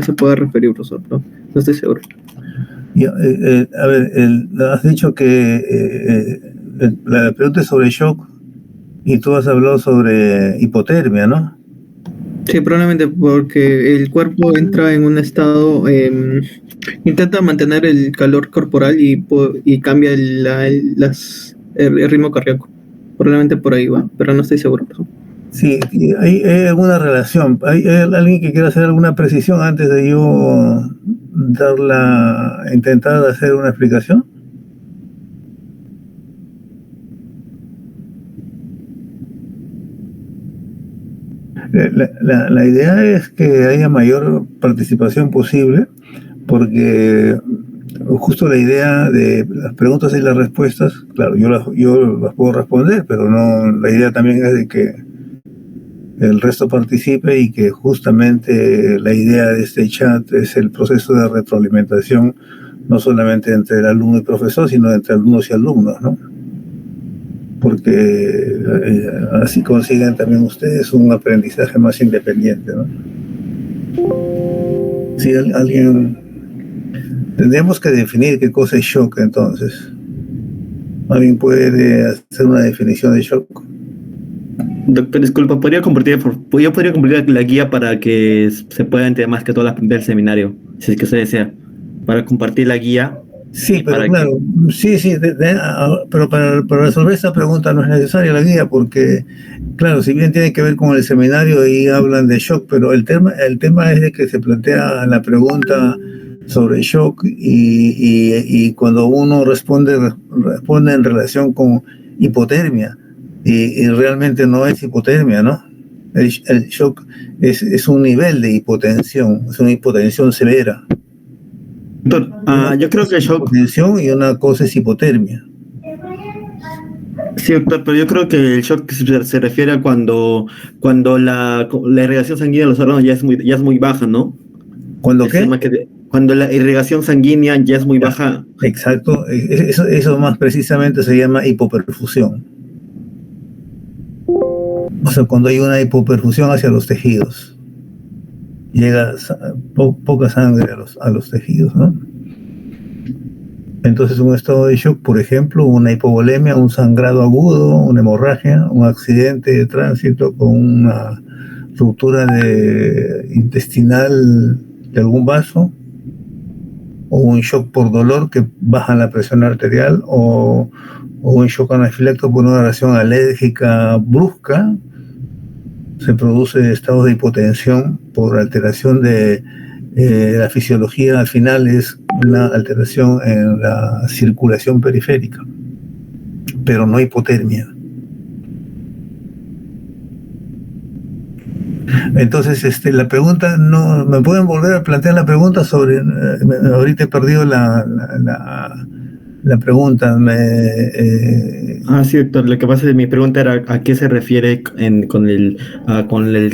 se puede referir, profesor, ¿no? No estoy seguro. Ya, a ver, has dicho que la pregunta es sobre shock y tú has hablado sobre hipotermia, ¿no? Sí, probablemente porque el cuerpo entra en un estado, intenta mantener el calor corporal y cambia el ritmo cardíaco. Probablemente por ahí va, pero no estoy seguro. Sí, hay alguna relación. ¿Hay alguien que quiera hacer alguna precisión antes de yo intentar hacer una explicación? La idea es que haya mayor participación posible, porque justo la idea de las preguntas y las respuestas, claro, yo las puedo responder, pero no, la idea también es de que el resto participe y que justamente la idea de este chat es el proceso de retroalimentación, no solamente entre el alumno y profesor, sino entre alumnos y alumnos, ¿no? Porque así consiguen también ustedes un aprendizaje más independiente, ¿no? Si alguien... Tendríamos que definir qué cosa es shock, entonces. ¿Alguien puede hacer una definición de shock? Doctor, disculpa, ¿podría compartir la guía para que se pueda entender más que todo del seminario? Si es que se desea. Para compartir la guía. Sí, pero claro, sí, pero para resolver esta pregunta no es necesaria la guía porque, claro, si bien tiene que ver con el seminario, ahí hablan de shock, pero el tema es de que se plantea la pregunta sobre shock y cuando uno responde en relación con hipotermia y realmente no es hipotermia, ¿no? El shock es un nivel de hipotensión, es una hipotensión severa. Doctor, yo creo que el shock... Hipotensión y una cosa es hipotermia. Sí, doctor, pero yo creo que el shock se refiere a cuando la irrigación sanguínea de los órganos ya es muy baja, ¿no? ¿Cuándo qué? Cuando la irrigación sanguínea ya es muy baja. Exacto, eso más precisamente se llama hipoperfusión. O sea, cuando hay una hipoperfusión hacia los tejidos. Llega poca sangre a los tejidos, ¿no? Entonces un estado de shock, por ejemplo, una hipovolemia, un sangrado agudo, una hemorragia, un accidente de tránsito con una ruptura intestinal de algún vaso, o un shock por dolor que baja la presión arterial, o un shock anafiláctico por una reacción alérgica brusca, se produce estado de hipotensión por alteración de la fisiología. Al final es una alteración en la circulación periférica, pero no hipotermia. Entonces, la pregunta, no me pueden volver a plantear la pregunta sobre, ahorita he perdido la pregunta. Sí, doctor, lo que pasa es que mi pregunta era a qué se refiere con el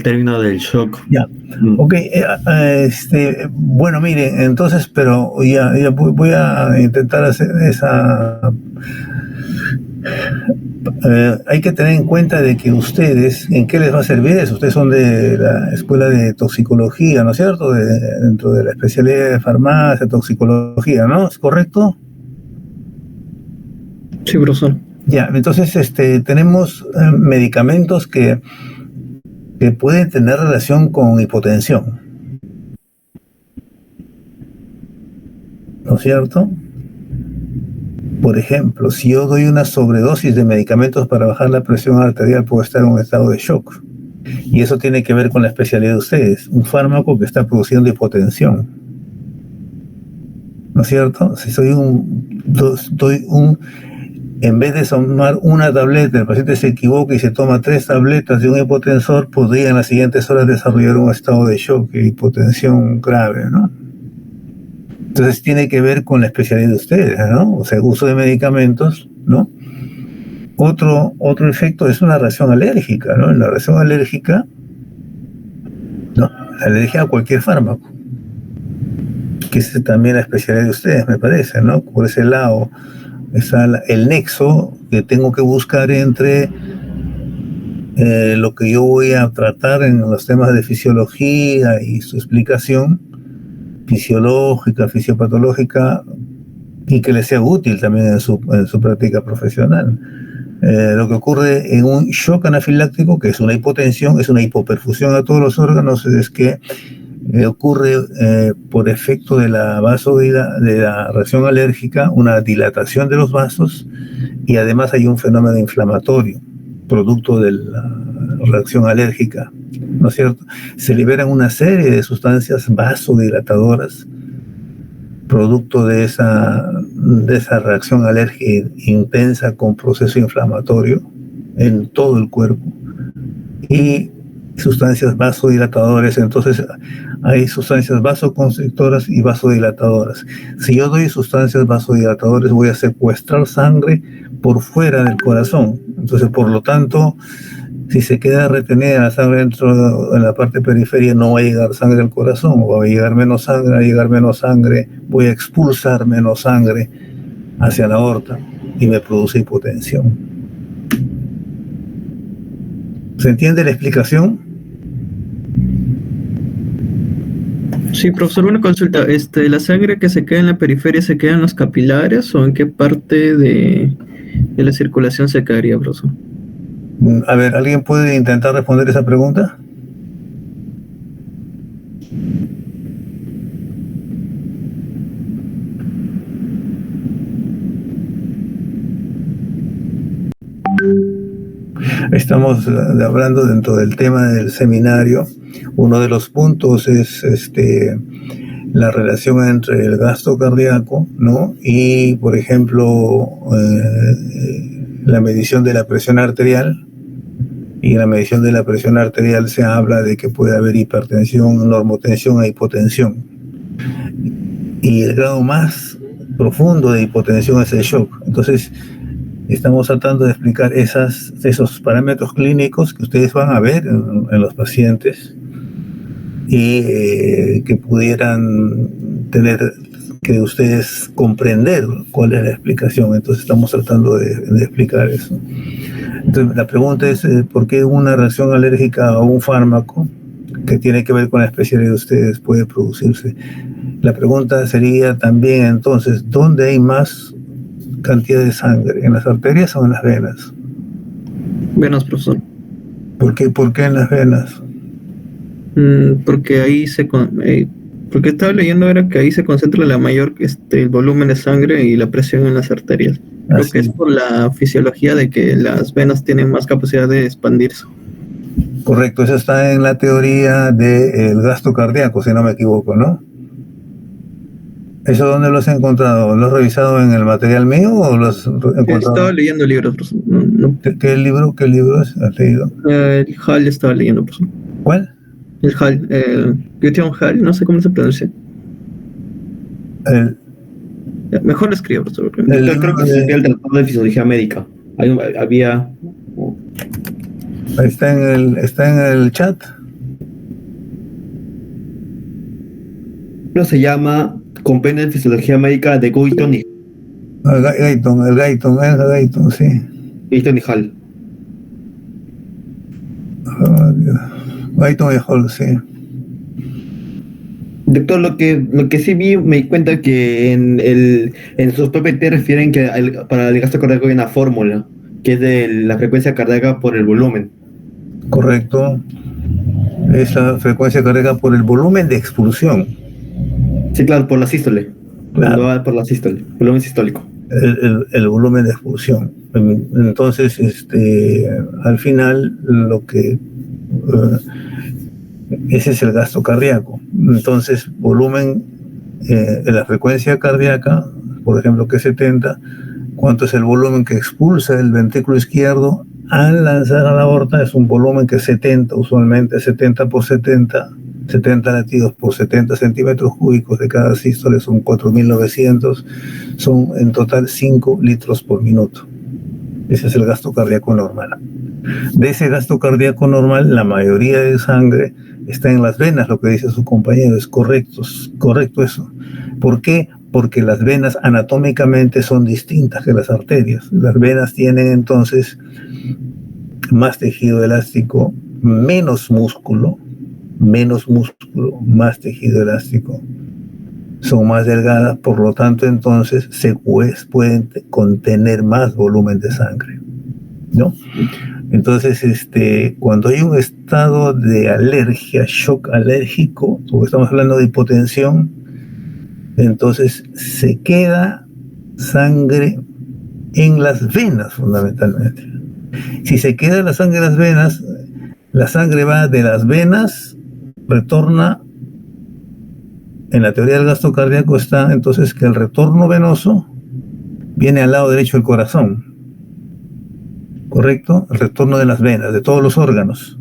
término del shock. Ya, ok, bueno, miren, entonces, pero ya voy a intentar hacer esa... hay que tener en cuenta de que ustedes, ¿en qué les va a servir eso? Ustedes son de la escuela de toxicología, ¿no es cierto? Dentro de la especialidad de farmacia, toxicología, ¿no? ¿Es correcto? Sí, profesor. Ya, entonces tenemos medicamentos que pueden tener relación con hipotensión, ¿no es cierto? Por ejemplo, si yo doy una sobredosis de medicamentos para bajar la presión arterial, puedo estar en un estado de shock. Y eso tiene que ver con la especialidad de ustedes, un fármaco que está produciendo hipotensión, ¿no es cierto? Si en vez de tomar una tableta, el paciente se equivoca y se toma 3 tabletas de un hipotensor, podría en las siguientes horas desarrollar un estado de shock e hipotensión grave, ¿no? Entonces tiene que ver con la especialidad de ustedes, ¿no? O sea, uso de medicamentos, ¿no? Otro efecto es una reacción alérgica, ¿no? La reacción alérgica, ¿no? La alergia a cualquier fármaco, que es también la especialidad de ustedes, me parece, ¿no? Por ese lado está el nexo que tengo que buscar entre lo que yo voy a tratar en los temas de fisiología y su explicación fisiológica, fisiopatológica, y que le sea útil también en su práctica profesional. Lo que ocurre en un shock anafiláctico, que es una hipotensión, es una hipoperfusión a todos los órganos, es que ocurre por efecto de la de la reacción alérgica, una dilatación de los vasos, y además hay un fenómeno inflamatorio producto de la reacción alérgica, ¿no es cierto? Se liberan una serie de sustancias vasodilatadoras producto de esa reacción alérgica intensa con proceso inflamatorio en todo el cuerpo, y sustancias vasodilatadoras. Entonces hay sustancias vasoconstrictoras y vasodilatadoras. Si yo doy sustancias vasodilatadoras, voy a secuestrar sangre por fuera del corazón. Entonces, por lo tanto, si se queda retenida la sangre dentro de la parte periferia, no va a llegar sangre al corazón, va a llegar menos sangre, voy a expulsar menos sangre hacia la aorta y me produce hipotensión. ¿Se entiende la explicación? Sí, profesor, una consulta. ¿La sangre que se queda en la periferia se queda en los capilares o en qué parte de la circulación se quedaría, profesor? A ver, ¿alguien puede intentar responder esa pregunta? Estamos hablando dentro del tema del seminario. Uno de los puntos es la relación entre el gasto cardíaco, ¿no? Y, por ejemplo, la medición de la presión arterial. Y en la medición de la presión arterial se habla de que puede haber hipertensión, normotensión e hipotensión. Y el grado más profundo de hipotensión es el shock. Entonces, estamos tratando de explicar esos parámetros clínicos que ustedes van a ver en los pacientes y que pudieran tener que ustedes comprender cuál es la explicación. Entonces estamos tratando de explicar eso. Entonces la pregunta es ¿por qué una reacción alérgica a un fármaco que tiene que ver con la especialidad de ustedes puede producirse? La pregunta sería también entonces, ¿dónde hay más cantidad de sangre? ¿En las arterias o en las venas? Venas, profesor. ¿Por qué en las venas? Porque ahí porque estaba leyendo era que ahí se concentra la mayor el volumen de sangre y la presión en las arterias. Creo que es por la fisiología de que las venas tienen más capacidad de expandirse. Correcto, eso está en la teoría del gasto cardíaco, si no me equivoco, ¿no? ¿Eso dónde lo has encontrado? ¿Lo has revisado en el material mío o lo has encontrado? Estaba leyendo libros, profesor. No. ¿Qué libro has leído? El HAL estaba leyendo, profesor. ¿Cuál? El HAL, Gutiérrez HAL, no sé cómo se pronuncia. Mejor lo escribo, profesor. Creo que sería el Tratado de Fisiología Médica. Había... Está en el chat. Pero se llama Compendio de Fisiología Médica de Guyton y... El Guyton, sí. Guyton y Hall. Guyton y Hall, sí. Doctor, lo que sí vi, me di cuenta que en sus PPT refieren que para el gasto cardíaco hay una fórmula, que es de la frecuencia cardíaca por el volumen. Correcto. Es la frecuencia cardíaca por el volumen de expulsión. Sí, claro, por la sístole. Claro. Va por la sístole, volumen sistólico. El volumen de expulsión. Entonces, al final, lo que ese es el gasto cardíaco. Entonces, volumen de la frecuencia cardíaca, por ejemplo, que es 70, ¿cuánto es el volumen que expulsa el ventrículo izquierdo al lanzar a la aorta? Es un volumen que es 70, usualmente 70 por 70 latidos por 70 centímetros cúbicos de cada sístole, son 4.900, son en total 5 litros por minuto. Ese es el gasto cardíaco normal. De ese gasto cardíaco normal, la mayoría de sangre está en las venas, lo que dice su compañero, es correcto eso. ¿Por qué? Porque las venas anatómicamente son distintas que las arterias. Las venas tienen entonces más tejido elástico, menos músculo, más tejido elástico. son más delgadas, por lo tanto entonces pueden contener más volumen de sangre, ¿no? Entonces, cuando hay un estado de alergia, shock alérgico, porque estamos hablando de hipotensión, entonces se queda sangre en las venas fundamentalmente. Si se queda la sangre en las venas, la sangre va de las venas, retorna. En la teoría del gasto cardíaco está entonces que el retorno venoso viene al lado derecho del corazón, ¿correcto? El retorno de las venas, de todos los órganos.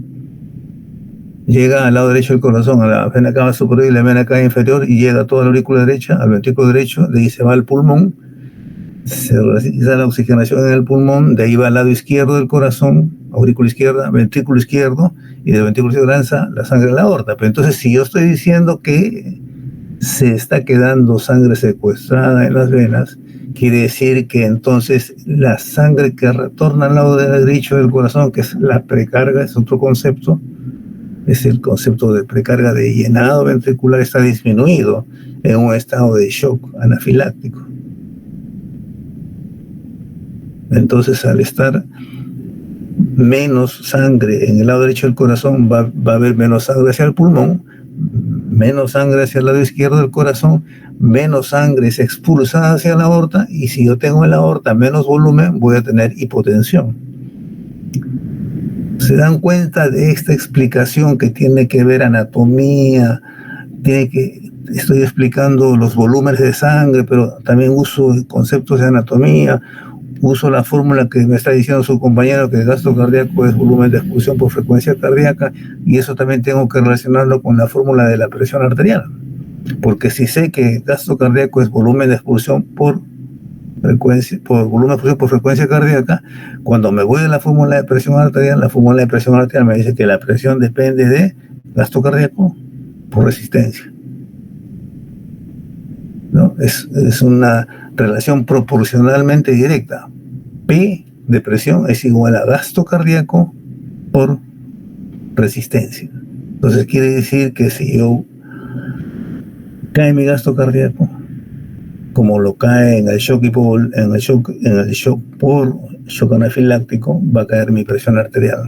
Llega al lado derecho del corazón, a la vena cava superior y la vena cava inferior, y llega a toda la aurícula derecha, al ventrículo derecho, de ahí se va al pulmón, se realiza la oxigenación en el pulmón, de ahí va al lado izquierdo del corazón, aurícula izquierda, ventrículo izquierdo, y del ventrículo izquierdo lanza la sangre a la aorta. Pero entonces, si yo estoy diciendo que se está quedando sangre secuestrada en las venas, quiere decir que entonces la sangre que retorna al lado derecho del corazón, que es la precarga, es otro concepto, es el concepto de precarga de llenado ventricular, está disminuido en un estado de shock anafiláctico. Entonces, al estar menos sangre en el lado derecho del corazón, va a haber menos sangre hacia el pulmón, menos sangre hacia el lado izquierdo del corazón, menos sangre se expulsa hacia la aorta, y si yo tengo en la aorta menos volumen, voy a tener hipotensión. ¿Se dan cuenta de esta explicación que tiene que ver anatomía? Estoy explicando los volúmenes de sangre, pero también uso conceptos de anatomía, uso la fórmula que me está diciendo su compañero, que el gasto cardíaco es volumen de expulsión por frecuencia cardíaca, y eso también tengo que relacionarlo con la fórmula de la presión arterial, porque si sé que el gasto cardíaco es volumen de expulsión por volumen de expulsión por frecuencia cardíaca, cuando me voy a la fórmula de presión arterial, la fórmula de presión arterial me dice que la presión depende de gasto cardíaco por resistencia, ¿no? Es una relación proporcionalmente directa. P de presión es igual a gasto cardíaco por resistencia. Entonces quiere decir que si yo cae mi gasto cardíaco, como lo cae en el shock por shock anafiláctico, va a caer mi presión arterial.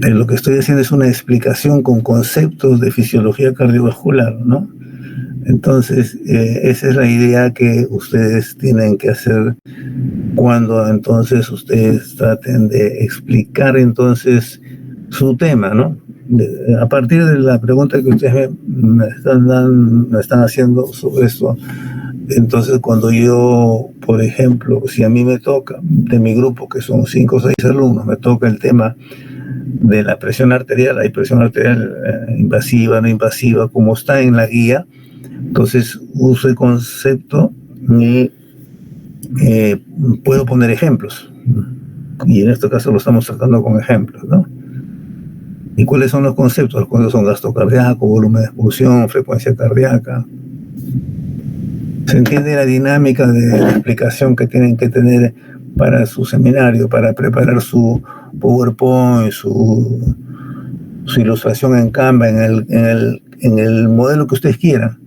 Pero lo que estoy haciendo es una explicación con conceptos de fisiología cardiovascular, ¿no? Entonces, esa es la idea que ustedes tienen que hacer cuando entonces ustedes traten de explicar entonces su tema, ¿no? A partir de la pregunta que ustedes me están haciendo sobre esto, entonces cuando yo, por ejemplo, si a mí me toca, de mi grupo, que son 5 o 6 alumnos, me toca el tema de la presión arterial, hay presión arterial invasiva, no invasiva, como está en la guía. Entonces uso el concepto y puedo poner ejemplos, y en este caso lo estamos tratando con ejemplos, ¿no? ¿Y cuáles son los conceptos? Los conceptos son gasto cardíaco, volumen de expulsión, frecuencia cardíaca. ¿Se entiende la dinámica de la explicación que tienen que tener para su seminario, para preparar su PowerPoint, su ilustración en Canva, en el modelo que ustedes quieran,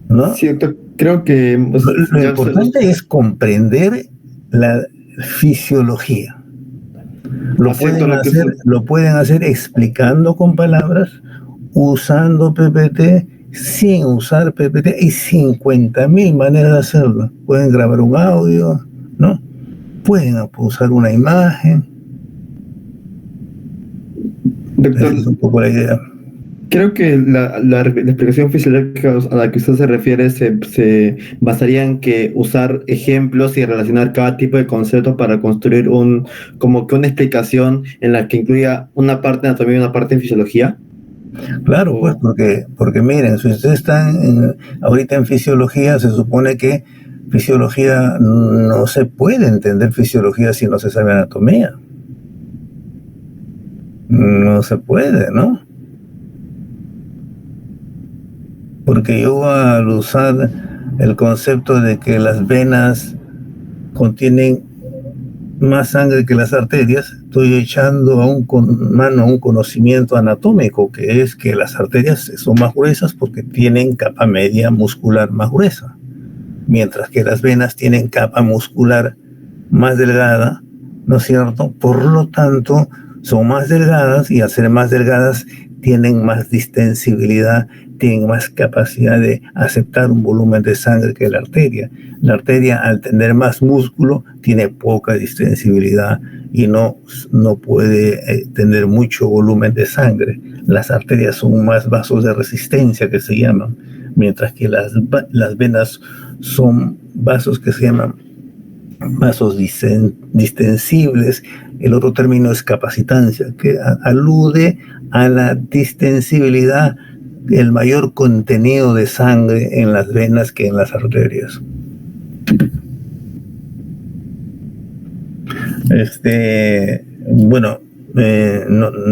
¿no? Cierto, creo que lo importante es comprender la fisiología. Lo pueden hacer explicando con palabras, usando PPT, sin usar PPT, y 50.000 maneras de hacerlo. Pueden grabar un audio, ¿no? Pueden usar una imagen. Doctor, esa es un poco la idea. Creo que la explicación fisiológica a la que usted se refiere se basaría en que usar ejemplos y relacionar cada tipo de concepto para construir como que una explicación en la que incluya una parte de anatomía y una parte de fisiología. Claro, pues porque miren, si ustedes están ahorita en fisiología, se supone que fisiología, no se puede entender fisiología si no se sabe anatomía. No se puede, ¿no? Porque yo, al usar el concepto de que las venas contienen más sangre que las arterias, estoy echando a mano a un conocimiento anatómico, que es que las arterias son más gruesas porque tienen capa media muscular más gruesa, mientras que las venas tienen capa muscular más delgada, ¿no es cierto? Por lo tanto, son más delgadas y al ser más delgadas tienen más distensibilidad, tienen más capacidad de aceptar un volumen de sangre que la arteria. La arteria, al tener más músculo, tiene poca distensibilidad y no puede tener mucho volumen de sangre. Las arterias son más vasos de resistencia, que se llaman, mientras que las venas son vasos que se llaman vasos distensibles. El otro término es capacitancia, que alude a la distensibilidad, el mayor contenido de sangre en las venas que en las arterias. Bueno,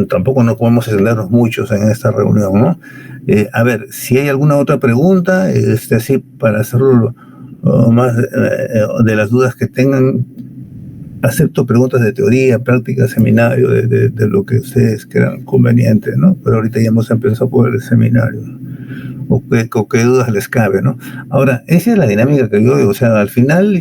tampoco no podemos extendernos muchos en esta reunión, ¿no? A ver, si hay alguna otra pregunta, así para hacerlo más de las dudas que tengan, acepto preguntas de teoría, práctica, seminario, de lo que ustedes crean conveniente, ¿no? Pero ahorita ya hemos empezado por el seminario, o qué dudas les cabe, ¿no? Ahora, esa es la dinámica que yo digo, o sea, al final,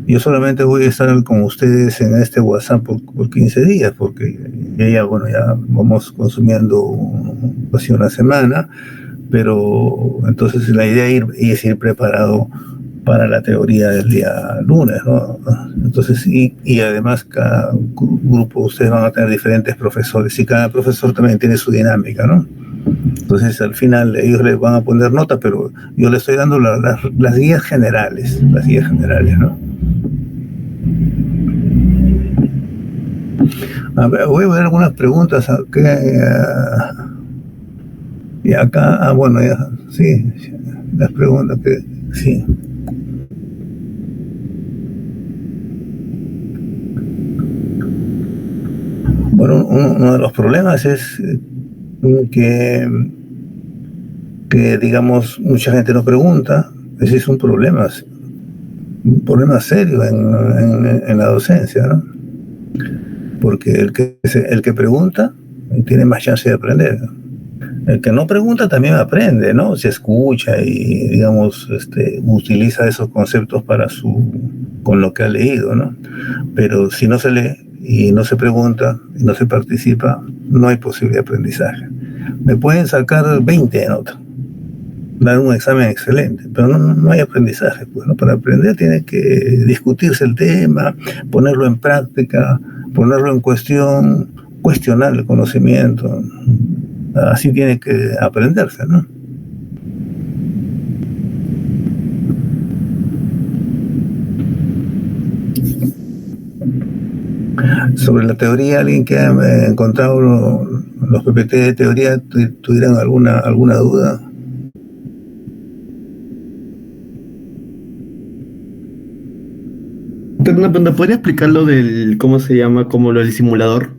yo solamente voy a estar con ustedes en este WhatsApp por 15 días, porque ya vamos consumiendo casi una semana, pero entonces la idea es ir preparado para la teoría del día lunes, ¿no? Entonces, y además cada grupo, ustedes van a tener diferentes profesores y cada profesor también tiene su dinámica, ¿no? Entonces, al final ellos les van a poner nota, pero yo les estoy dando las guías generales, ¿no? A ver, voy a ver algunas preguntas. Y acá, bueno, ya, sí, las preguntas que, sí. Bueno, uno de los problemas es que digamos, mucha gente no pregunta. Ese es un problema serio en la docencia, ¿no? Porque el que pregunta tiene más chance de aprender. El que no pregunta también aprende, ¿no? Se escucha y, digamos, utiliza esos conceptos con lo que ha leído, ¿no? Pero si no se lee y no se pregunta y no se participa, no hay posible aprendizaje. Me pueden sacar 20 de nota, dar un examen excelente, pero no hay aprendizaje, pues, ¿no? Para aprender tiene que discutirse el tema, ponerlo en práctica, ponerlo en cuestión, cuestionar el conocimiento. Así tiene que aprenderse, ¿no? Sobre la teoría, alguien que ha encontrado los PPT de teoría, ¿tuvieran alguna duda? ¿No podría explicar lo del, cómo se llama, como lo del simulador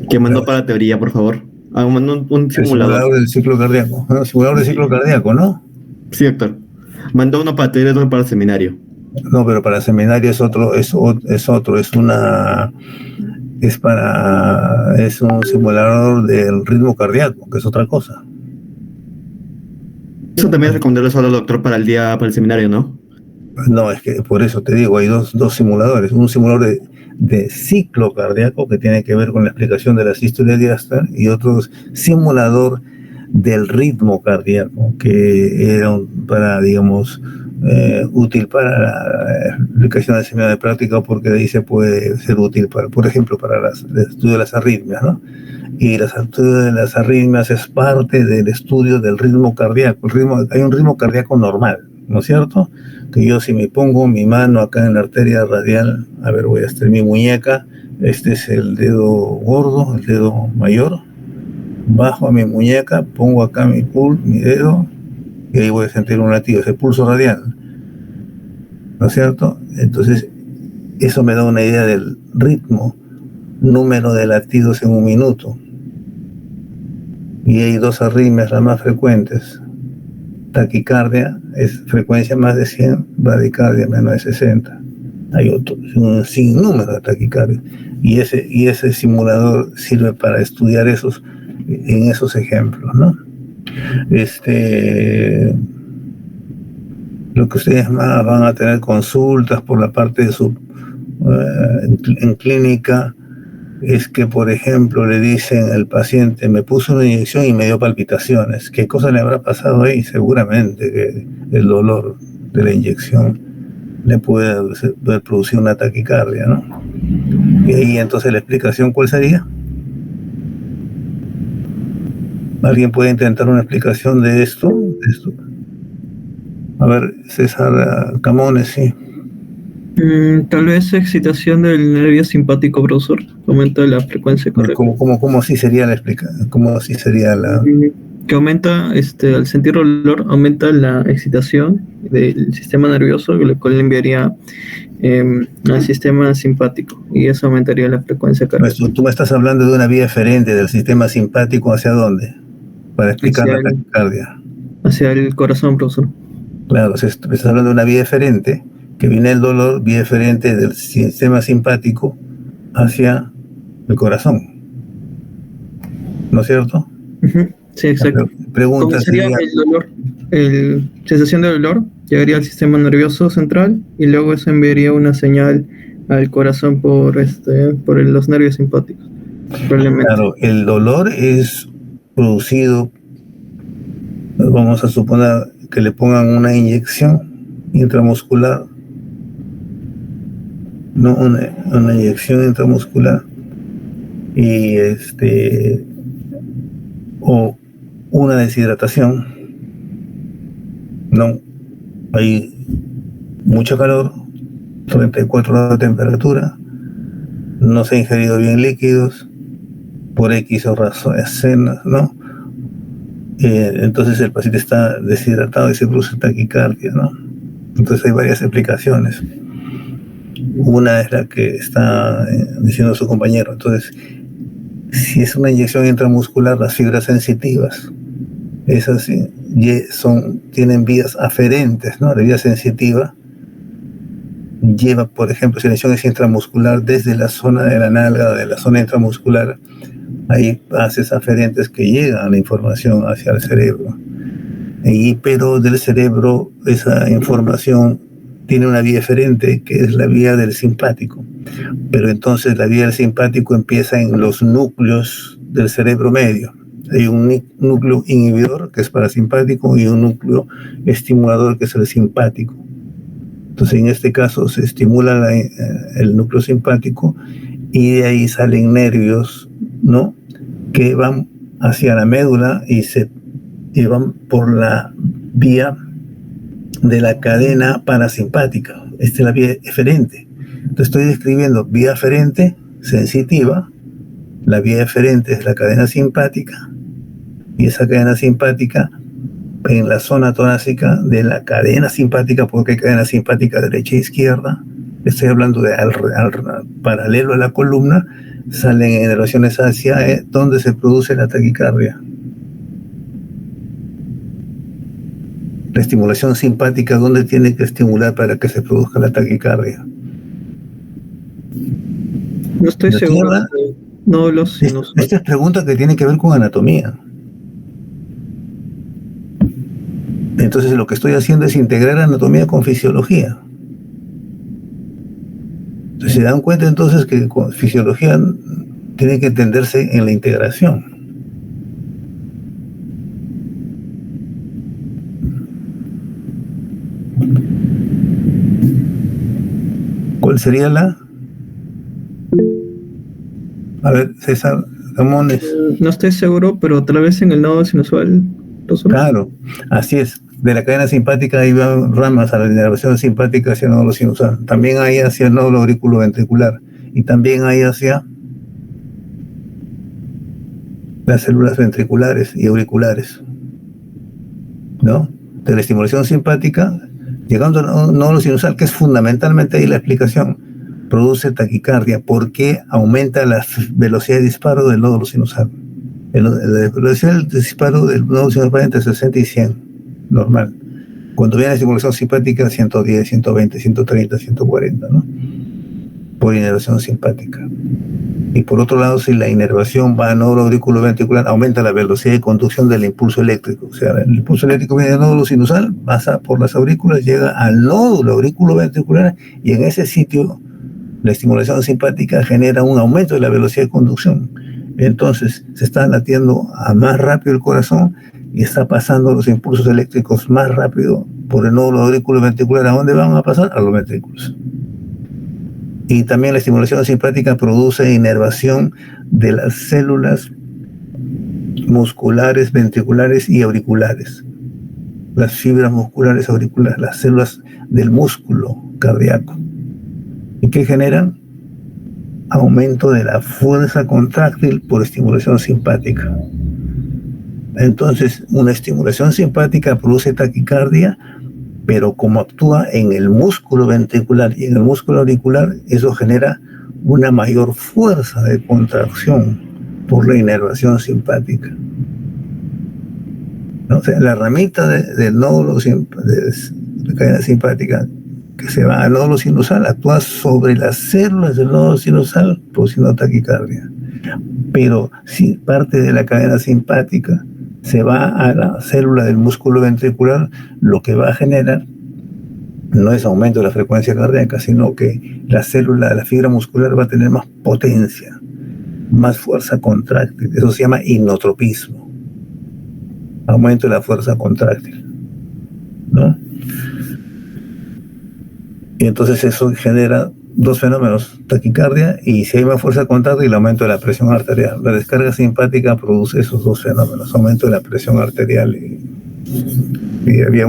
que mandó para teoría, por favor? Mandó un simulador del ciclo cardíaco, ¿no? Simulador del ciclo cardíaco, ¿no? Sí, Héctor. Mandó uno para teoría y otro para el seminario. No, pero para el seminario es un simulador del ritmo cardíaco, que es otra cosa. Eso también es recomendable solo al doctor para el seminario, ¿no? No, es que por eso te digo, hay dos simuladores. Un simulador de ciclo cardíaco que tiene que ver con la explicación de la sístole diástole y otro simulador del ritmo cardíaco que era útil para la explicación del seminario de práctica, porque de ahí se puede ser útil por ejemplo, para el estudio de las arritmias, ¿no? Y el estudio de las arritmias es parte del estudio del ritmo cardíaco. Hay un ritmo cardíaco normal, ¿no es cierto? Que yo, si me pongo mi mano acá en la arteria radial, a ver, voy a hacer mi muñeca, este es el dedo gordo, el dedo mayor, bajo a mi muñeca, pongo acá mi dedo, y ahí voy a sentir un latido, es el pulso radial, ¿no es cierto? Entonces, eso me da una idea del ritmo, número de latidos en un minuto. Y hay dos arritmias las más frecuentes. Taquicardia es frecuencia más de 100, bradicardia menos de 60. Hay un sinnúmero de taquicardias. Y ese simulador sirve para estudiar en esos ejemplos, ¿no? Lo que ustedes más van a tener consultas por la parte de en clínica es que, por ejemplo, le dicen al paciente, me puso una inyección y me dio palpitaciones. ¿Qué cosa le habrá pasado ahí? Seguramente que el dolor de la inyección le puede producir una taquicardia, ¿no? Y ahí entonces la explicación, ¿cuál sería? ¿Alguien puede intentar una explicación de esto? A ver, César Camones, sí. Tal vez excitación del nervio simpático, profesor, aumenta la frecuencia cardíaca. ¿Cómo así sería la explicación? ¿Cómo así sería la...? Que aumenta, al sentir dolor, aumenta la excitación del sistema nervioso, lo cual enviaría al sistema simpático, y eso aumentaría la frecuencia cardíaca. Tú me estás hablando de una vía eferente del sistema simpático, ¿hacia dónde? Para explicar la taquicardia. Hacia el corazón, profesor. Claro, me estás hablando de una vía eferente, que viene el dolor, vía eferente del sistema simpático hacia el corazón. ¿No es cierto? Sí, exacto. Pregunta ¿Cómo sería el dolor? Sensación de dolor llegaría al sistema nervioso central y luego eso enviaría una señal al corazón por los nervios simpáticos. Probablemente. Claro, el dolor es producido, vamos a suponer que le pongan una inyección intramuscular, no una inyección intramuscular, y o una deshidratación, no, hay mucho calor, 34 grados de temperatura, no se ha ingerido bien líquidos por X o razones, ¿no? Entonces el paciente está deshidratado y se produce taquicardia, ¿no? Entonces hay varias explicaciones. Una es la que está diciendo su compañero. Entonces, si es una inyección intramuscular, las fibras sensitivas, esas tienen vías aferentes, ¿no? La vía sensitiva lleva, por ejemplo, si la inyección es intramuscular, desde la zona de la nalga, de la zona intramuscular, hay bases aferentes que llegan la información hacia el cerebro. Pero del cerebro esa información tiene una vía eferente, que es la vía del simpático. Pero entonces la vía del simpático empieza en los núcleos del cerebro medio. Hay un núcleo inhibidor, que es parasimpático, y un núcleo estimulador, que es el simpático. Entonces, en este caso, se estimula el núcleo simpático y de ahí salen nervios, ¿no?, que van hacia la médula y van por la vía de la cadena parasimpática. Esta es la vía eferente. Entonces, estoy describiendo vía eferente sensitiva, la vía eferente es la cadena simpática, y esa cadena simpática en la zona torácica de la cadena simpática, porque hay cadena simpática derecha e izquierda, estoy hablando de paralelo a la columna, salen inervaciones hacia donde se produce la taquicardia. La estimulación simpática, ¿dónde tiene que estimular para que se produzca la taquicardia? No estoy seguro. No lo sé. Esta es pregunta que tiene que ver con anatomía. Entonces lo que estoy haciendo es integrar anatomía con fisiología. Entonces, se dan cuenta entonces que con fisiología tiene que entenderse en la integración. ¿Cuál sería la? A ver, César Ramones. No estoy seguro, pero tal vez en el nodo sinusal. Claro, así es. De la cadena simpática hay ramas a la inervación simpática hacia el nódulo sinusal. También hay hacia el nódulo auriculoventricular. Y también hay hacia las células ventriculares y auriculares, ¿no? De la estimulación simpática, llegando al nódulo sinusal, que es fundamentalmente ahí la explicación, produce taquicardia porque aumenta la velocidad de disparo del nódulo sinusal. La velocidad de disparo del nódulo sinusal va entre 60 y 100, normal. Cuando viene la estimulación simpática, 110, 120, 130, 140, ¿no? por inervación simpática. Y por otro lado, si la inervación va a nódulo auriculoventricular, aumenta la velocidad de conducción del impulso eléctrico. O sea, el impulso eléctrico viene del nódulo sinusal, pasa por las aurículas, llega al nódulo auriculoventricular y en ese sitio la estimulación simpática genera un aumento de la velocidad de conducción. Entonces se está latiendo a más rápido el corazón y está pasando los impulsos eléctricos más rápido por el nódulo auriculoventricular. ¿A dónde van a pasar? A los ventrículos. Y también la estimulación simpática produce inervación de las células musculares, ventriculares y auriculares. Las fibras musculares auriculares, las células del músculo cardíaco. ¿Y qué generan? Aumento de la fuerza contráctil por estimulación simpática. Entonces, una estimulación simpática produce taquicardia, pero como actúa en el músculo ventricular y en el músculo auricular, eso genera una mayor fuerza de contracción por la inervación simpática. ¿No? O sea, la ramita del nódulo de la cadena simpática que se va al nódulo sinusal actúa sobre las células del nódulo sinusal produciendo taquicardia. Pero si parte de la cadena simpática se va a la célula del músculo ventricular, lo que va a generar no es aumento de la frecuencia cardíaca, sino que la célula, la fibra muscular va a tener más potencia, más fuerza contráctil. Eso se llama inotropismo, aumento de la fuerza contráctil, ¿no? Y entonces eso genera dos fenómenos, taquicardia y si hay más fuerza contráctil, el aumento de la presión arterial. La descarga simpática produce esos dos fenómenos, aumento de la presión arterial y había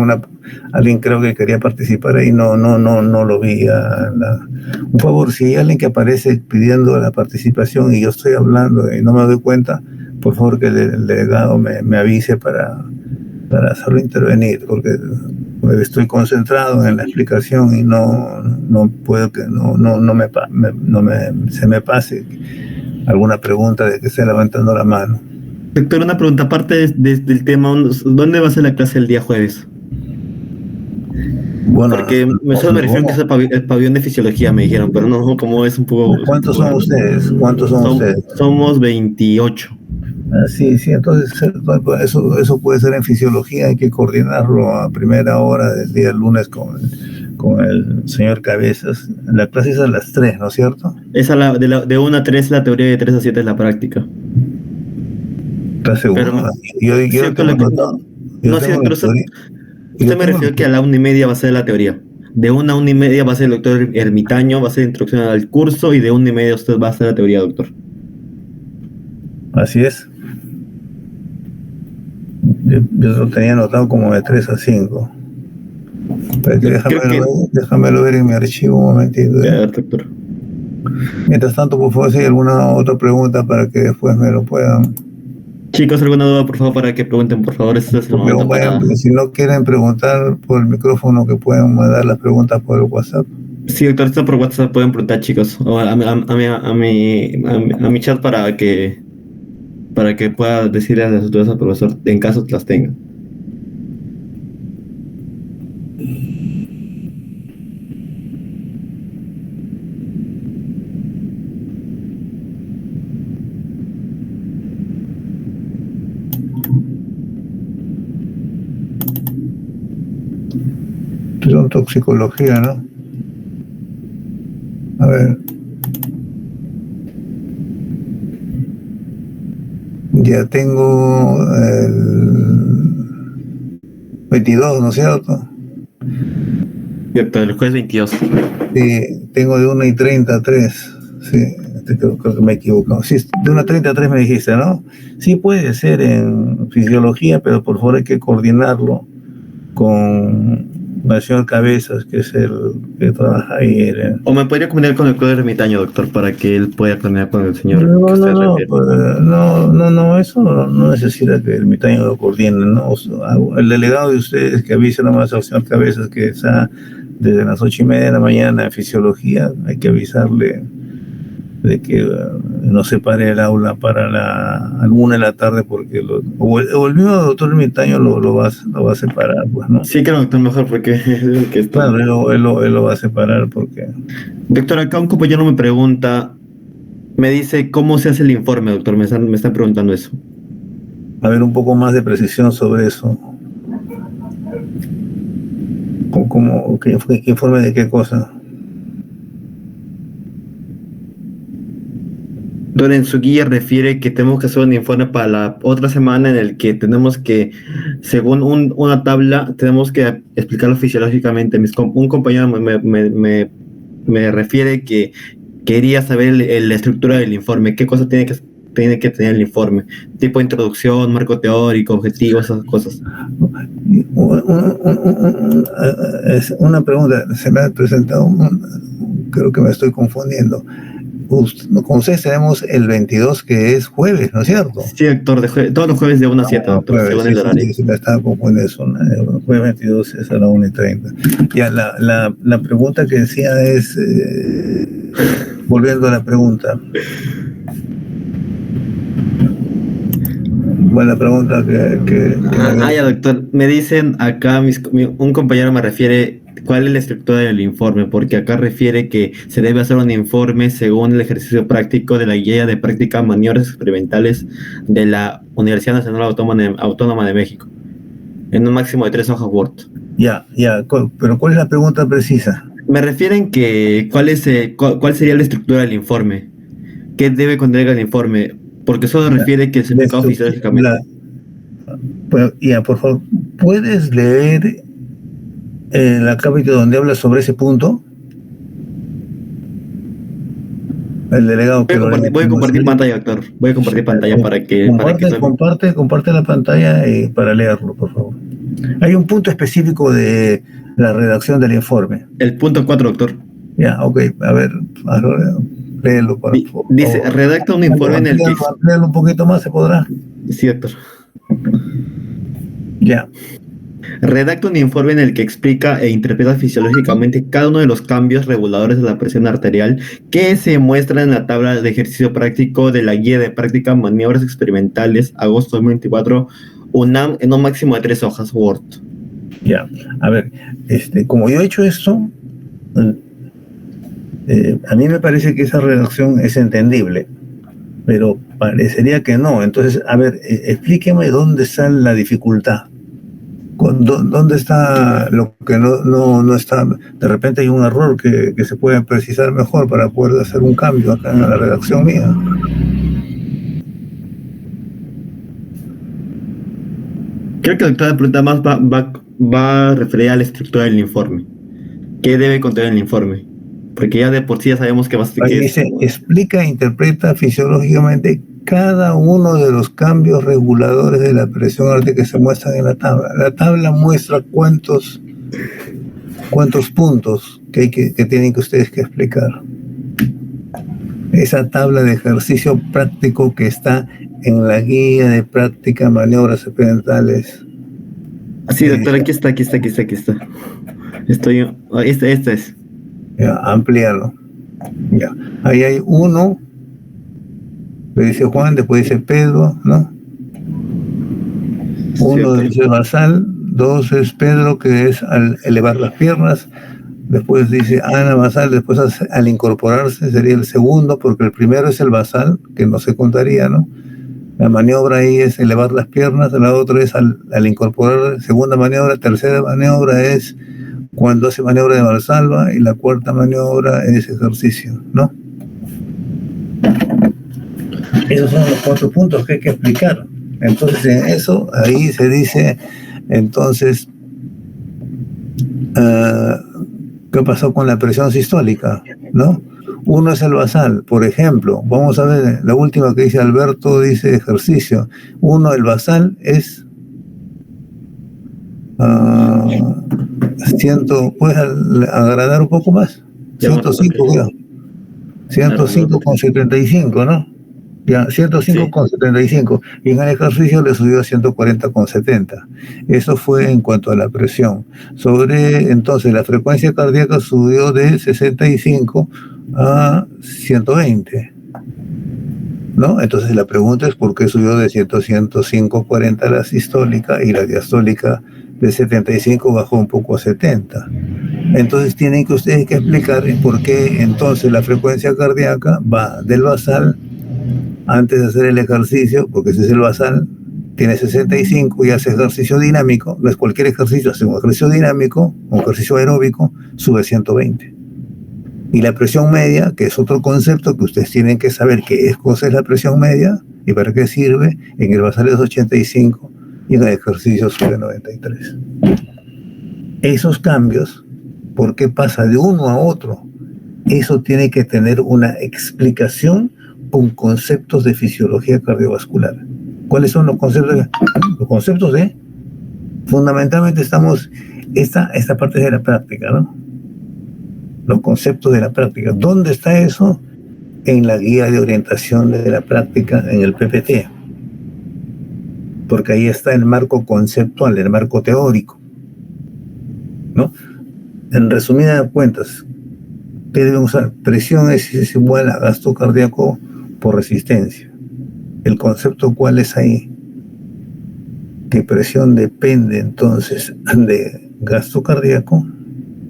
alguien creo que quería participar ahí, no lo vi. Un favor, si hay alguien que aparece pidiendo la participación y yo estoy hablando y no me doy cuenta, por favor que el delegado me avise para hacerlo intervenir, porque estoy concentrado en la explicación y no puedo que se me pase alguna pregunta de que esté levantando la mano. Doctor, una pregunta aparte del tema, ¿dónde va a ser la clase el día jueves? Bueno, porque me refiero que es el pabellón de fisiología, me dijeron, pero no, como es un poco... ¿Cuántos son ustedes? Ustedes? Somos 28. Sí, entonces eso puede ser en fisiología, hay que coordinarlo a primera hora del día lunes con el señor Cabezas. La clase es a las 3, ¿no es cierto? De 1 a 3 la teoría, de 3 a 7 es la práctica. ¿Estás seguro? Usted me refirió que a la 1:30 va a ser la teoría. De 1 a 1:30 va a ser el doctor Ermitaño, va a ser introducción al curso, y de 1:30 usted va a hacer la teoría, doctor. Así es. Yo lo tenía anotado como de 3 a 5. Déjamelo ver en mi archivo un momentito. Ya, doctor. Mientras tanto, por favor, si hay alguna otra pregunta para que después me lo puedan. Chicos, ¿alguna duda, por favor, para que pregunten, por favor? Este es el momento si no quieren preguntar por el micrófono, que pueden mandar las preguntas por el WhatsApp. Sí, doctor, esto por WhatsApp pueden preguntar, chicos, o a mi chat para que pueda decirle las dudas al profesor en caso que las tenga. Son toxicología, ¿no? A ver. Ya tengo el 22, ¿no es cierto? Cierto, el jueves 22. Sí, tengo de 1:30 a 3. Sí, creo que me he equivocado. Sí, de 1:30 a 3 me dijiste, ¿no? Sí puede ser en fisiología, pero por favor hay que coordinarlo con el señor Cabezas, que es el que trabaja ahí. O me podría comunicar con el doctor Ermitaño, doctor, para que él pueda coordinar con el señor. No, eso no necesita que el Ermitaño lo coordine, ¿no? O sea, el delegado de ustedes que avise nomás al señor Cabezas que está desde las 8:30 de la mañana en fisiología, hay que avisarle de que no se pare el aula para la 1 de la tarde porque o el mismo doctor Ermitaño lo va a separar, pues, ¿no? Sí, creo que mejor porque es el que está. Claro, él lo va a separar porque... Doctor, acá un compañero me pregunta, me dice, ¿cómo se hace el informe, doctor? Me están preguntando eso. A ver, un poco más de precisión sobre eso. ¿Qué informe de qué cosa? Doctor, en su guía refiere que tenemos que hacer un informe para la otra semana en el que tenemos que, según una tabla, tenemos que explicarlo fisiológicamente. Un compañero me refiere que quería saber la estructura del informe, qué cosa tiene que tener el informe, tipo de introducción, marco teórico, objetivos, esas cosas. Es una pregunta, se me ha presentado, creo que me estoy confundiendo. Con ustedes tenemos el 22, que es jueves, ¿no es cierto? Sí, doctor, todos los jueves de 1 a 7, doctor, jueves, según el horario. Sí, me estaba confundiendo eso. El jueves 22 es a las 1:30. Ya, la pregunta que decía es, volviendo a la pregunta. Bueno, la pregunta que ya, doctor, me dicen acá, un compañero me refiere cuál es la estructura del informe, porque acá refiere que se debe hacer un informe según el ejercicio práctico de la guía de práctica maniobras experimentales de la Universidad Nacional Autónoma de México, en un máximo de 3 hojas Word. Ya, pero ¿cuál es la pregunta precisa? Me refieren que cuál sería la estructura del informe, qué debe contener el informe, porque solo refiere que se explicado fisiológicamente. Ya, por favor, ¿puedes leer el capítulo donde habla sobre ese punto? El delegado voy a compartir pantalla, doctor. Voy a compartir pantalla para que... Comparte la pantalla para leerlo, por favor. Hay un punto específico de la redacción del informe. El punto 4, doctor. Ya, ok. A ver, léelo. Dice, redacta un informe en el que... Léelo un poquito más, ¿se podrá? Sí, doctor. Ya. Redacta un informe en el que explica e interpreta fisiológicamente cada uno de los cambios reguladores de la presión arterial que se muestran en la tabla de ejercicio práctico de la guía de práctica maniobras experimentales, agosto 2024, UNAM, en un máximo de 3 hojas Word. Ya, a ver, como yo he hecho esto, a mí me parece que esa redacción es entendible, pero parecería que no. Entonces, a ver, explíqueme dónde está la dificultad. ¿Dónde está lo que no está? De repente hay un error que se puede precisar mejor para poder hacer un cambio acá en la redacción mía. Creo que la doctora pregunta más va a referir a la estructura del informe. ¿Qué debe contener el informe? Porque ya de por sí ya sabemos que va a ser... Dice, explica e interpreta fisiológicamente cada uno de los cambios reguladores de la presión arterial que se muestran en la tabla. La tabla muestra cuántos puntos que tienen que ustedes que explicar. Esa tabla de ejercicio práctico que está en la guía de práctica maniobras experimentales. Sí, doctor, aquí está. Esta es. Ya, amplíalo. Ya. Ahí hay uno, le dice Juan, después dice Pedro, ¿no? Uno dice basal, 2 es Pedro, que es al elevar las piernas, después dice Ana basal, después al incorporarse sería el segundo, porque el primero es el basal, que no se contaría, ¿no? La maniobra ahí es elevar las piernas, la otra es al incorporar, segunda maniobra, tercera maniobra es cuando hace maniobra de Valsalva, y la cuarta maniobra es ejercicio, ¿no? Esos son los 4 puntos que hay que explicar. Entonces, en eso, ahí se dice, entonces, ¿qué pasó con la presión sistólica? ¿No? Uno es el basal, por ejemplo. Vamos a ver, la última que dice Alberto, dice ejercicio. Uno, el basal es... ¿puedes agradar un poco más? 105, creo. 105,75, ¿no? Ya, 105,75. Y en el ejercicio le subió a 140,70. Eso fue en cuanto a la presión. Entonces, la frecuencia cardíaca subió de 65 a 120. ¿no? Entonces la pregunta es por qué subió de 105/40 la sistólica y la diastólica de 75 bajó un poco a 70. Entonces tienen que ustedes que explicar por qué entonces la frecuencia cardíaca va del basal antes de hacer el ejercicio, porque ese es el basal, tiene 65 y hace ejercicio dinámico, no es cualquier ejercicio, hace un ejercicio dinámico, un ejercicio aeróbico, sube 120. Y la presión media, que es otro concepto que ustedes tienen que saber qué cosa es la presión media y para qué sirve, en el basal es 85 y en el ejercicio sube 93. Esos cambios, ¿por qué pasa de uno a otro? Eso tiene que tener una explicación con conceptos de fisiología cardiovascular. ¿Cuáles son los conceptos? Los conceptos de, fundamentalmente estamos, esta parte de la práctica, ¿no? Los conceptos de la práctica. ¿Dónde está eso? En la guía de orientación de la práctica, en el PPT. Porque ahí está el marco conceptual, el marco teórico, ¿no? En resumidas cuentas, ¿qué debemos usar? Presión es igual a gasto cardíaco por resistencia. ¿El concepto cuál es ahí? Que presión depende entonces de gasto cardíaco,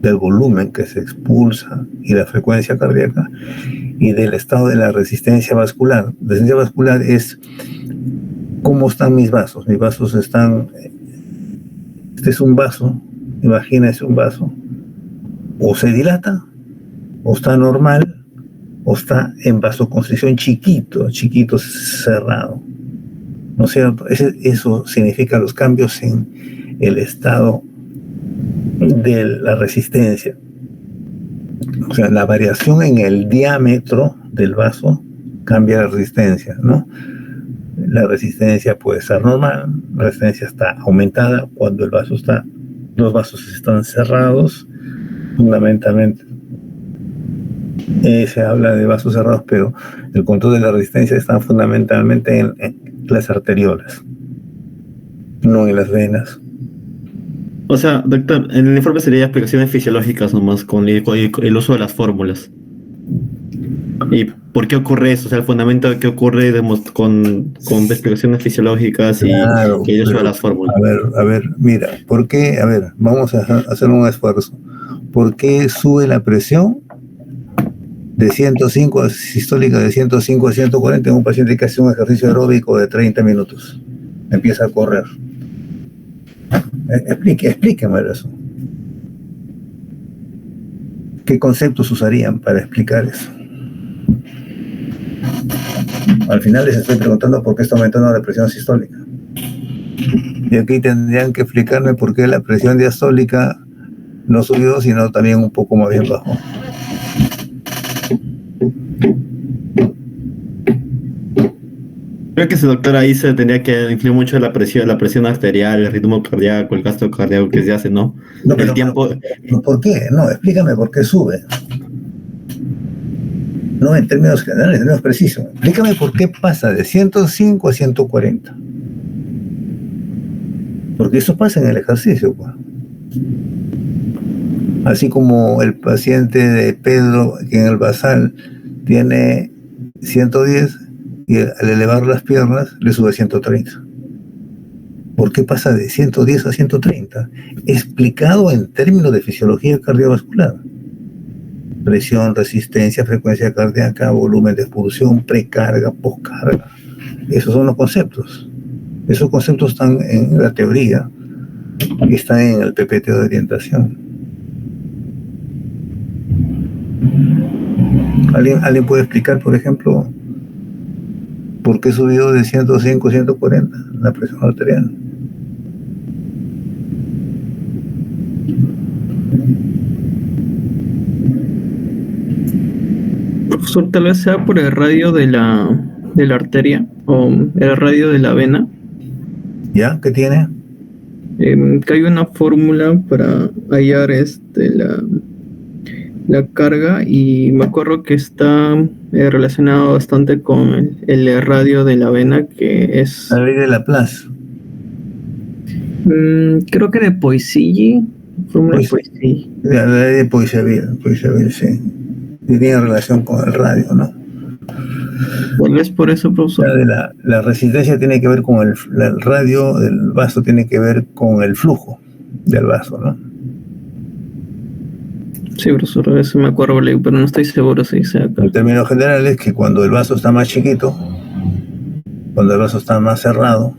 del volumen que se expulsa y la frecuencia cardíaca y del estado de la resistencia vascular. La resistencia vascular es cómo están mis vasos. Mis vasos están... Este es un vaso, imagínense un vaso. O se dilata, o está normal, o está en vasoconstricción chiquito cerrado. ¿No es cierto? Eso significa los cambios en el estado de la resistencia. O sea, la variación en el diámetro del vaso cambia la resistencia, ¿no? La resistencia puede estar normal, la resistencia está aumentada cuando los vasos están cerrados, fundamentalmente. Se habla de vasos cerrados, pero el control de la resistencia está fundamentalmente en las arteriolas, no en las venas. O sea, doctor, en el informe sería explicaciones fisiológicas nomás con el uso de las fórmulas. ¿Y por qué ocurre eso? O sea, el fundamento de qué ocurre con explicaciones fisiológicas y el uso de las fórmulas. A ver, mira, ¿por qué? A ver, vamos a hacer un esfuerzo. ¿Por qué sube la presión de 105 sistólica de 105 a 140 en un paciente que hace un ejercicio aeróbico de 30 minutos? Empieza a correr. Explíqueme eso. ¿Qué conceptos usarían para explicar eso? Al final les estoy preguntando por qué está aumentando la presión sistólica. Y aquí tendrían que explicarme por qué la presión diastólica no subió, sino también un poco más bien bajó. Creo que ese doctor ahí se tendría que influir mucho la presión arterial, el ritmo cardíaco, el gasto cardíaco que se hace, ¿no? No, pero, el tiempo. ¿Por qué? No, explícame por qué sube. No en términos generales, en términos precisos. Explícame por qué pasa de 105 a 140. Porque eso pasa en el ejercicio, pues. Así como el paciente de Pedro, que en el basal tiene 110 y al elevar las piernas le sube a 130. ¿Por qué pasa de 110 a 130? Explicado en términos de fisiología cardiovascular. Presión, resistencia, frecuencia cardíaca, volumen de expulsión, precarga, poscarga. Esos son los conceptos. Esos conceptos están en la teoría y están en el PPT de orientación. ¿Alguien puede explicar, por ejemplo, por qué subió de 105 a 140 la presión arterial? Profesor, tal vez sea por el radio de la arteria o el radio de la vena. ¿Ya? ¿Qué tiene? Que hay una fórmula para hallar la carga y me acuerdo que está relacionado bastante con el radio de la vena, que es... La ley de Laplace. Creo que de Poiseuille. Fórmula de Poiseuille. La ley de Poiseuille, sí. Y tiene relación con el radio, ¿no? Tal vez por eso, profesor. La resistencia tiene que ver con el radio del vaso, tiene que ver con el flujo del vaso, ¿no? Sí, profesor, a veces me acuerdo, pero no estoy seguro si sea acá. En términos generales, que cuando el vaso está más chiquito, cuando el vaso está más cerrado,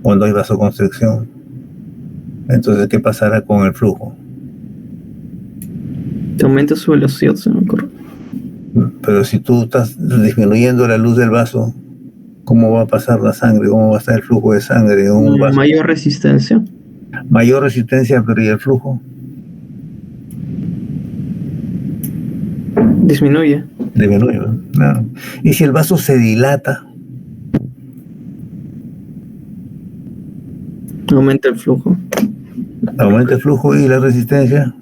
cuando hay vasoconstricción, entonces, ¿qué pasará con el flujo? Que aumenta su velocidad, se me ocurre. Pero si tú estás disminuyendo la luz del vaso, ¿cómo va a pasar la sangre? ¿Cómo va a estar el flujo de sangre en un vaso? Mayor resistencia. Mayor resistencia, pero ¿y el flujo? Disminuye. Disminuye, claro. ¿Y si el vaso se dilata? Aumenta el flujo. ¿Aumenta el flujo y la resistencia?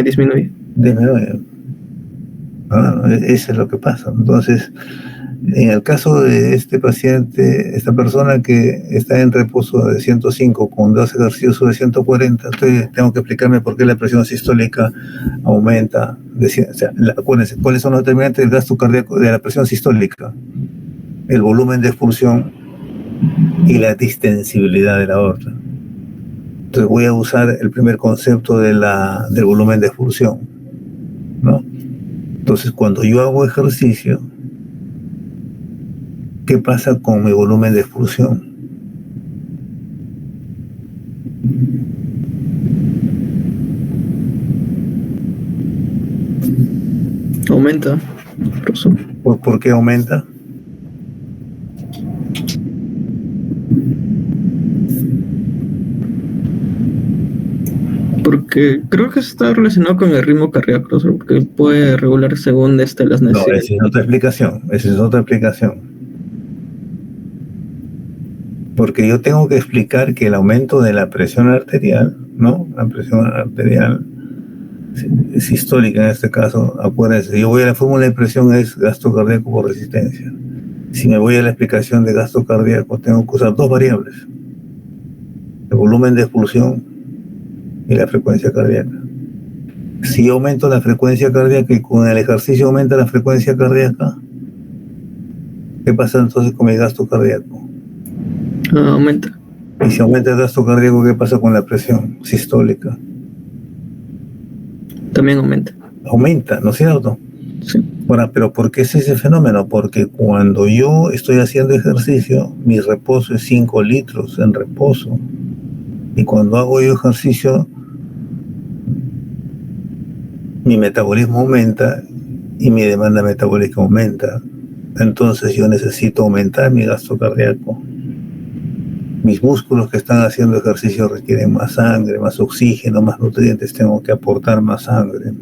Disminuye. Disminuye. Eso es lo que pasa. Entonces, en el caso de este paciente, esta persona que está en reposo de 105 con 2 ejercicios de 140, tengo que explicarme por qué la presión sistólica aumenta. O sea, acuérdense, ¿cuáles son los determinantes del gasto cardíaco de la presión sistólica? El volumen de expulsión y la distensibilidad de la aorta. Entonces voy a usar el primer concepto del volumen de expulsión, ¿no? Entonces, cuando yo hago ejercicio, ¿qué pasa con mi volumen de expulsión? Aumenta. ¿Por qué aumenta? Porque creo que está relacionado con el ritmo cardíaco, porque puede regular según las necesidades. No, esa es otra explicación. Esa es otra explicación. Porque yo tengo que explicar que el aumento de la presión arterial, ¿no? La presión arterial sistólica en este caso, acuérdense, yo voy a la fórmula de presión es gasto cardíaco por resistencia. Si me voy a la explicación de gasto cardíaco, tengo que usar dos variables: el volumen de expulsión y la frecuencia cardíaca. Si yo aumento la frecuencia cardíaca y con el ejercicio aumenta la frecuencia cardíaca, ¿qué pasa entonces con mi gasto cardíaco? Aumenta. Y si aumenta el gasto cardíaco, ¿qué pasa con la presión sistólica? También aumenta. Aumenta, ¿no es cierto? Sí. Bueno, pero ¿por qué es ese fenómeno? Porque cuando yo estoy haciendo ejercicio, mi reposo es 5 litros en reposo. Y cuando hago yo ejercicio, mi metabolismo aumenta y mi demanda metabólica aumenta. Entonces yo necesito aumentar mi gasto cardíaco. Mis músculos que están haciendo ejercicio requieren más sangre, más oxígeno, más nutrientes, tengo que aportar más sangre.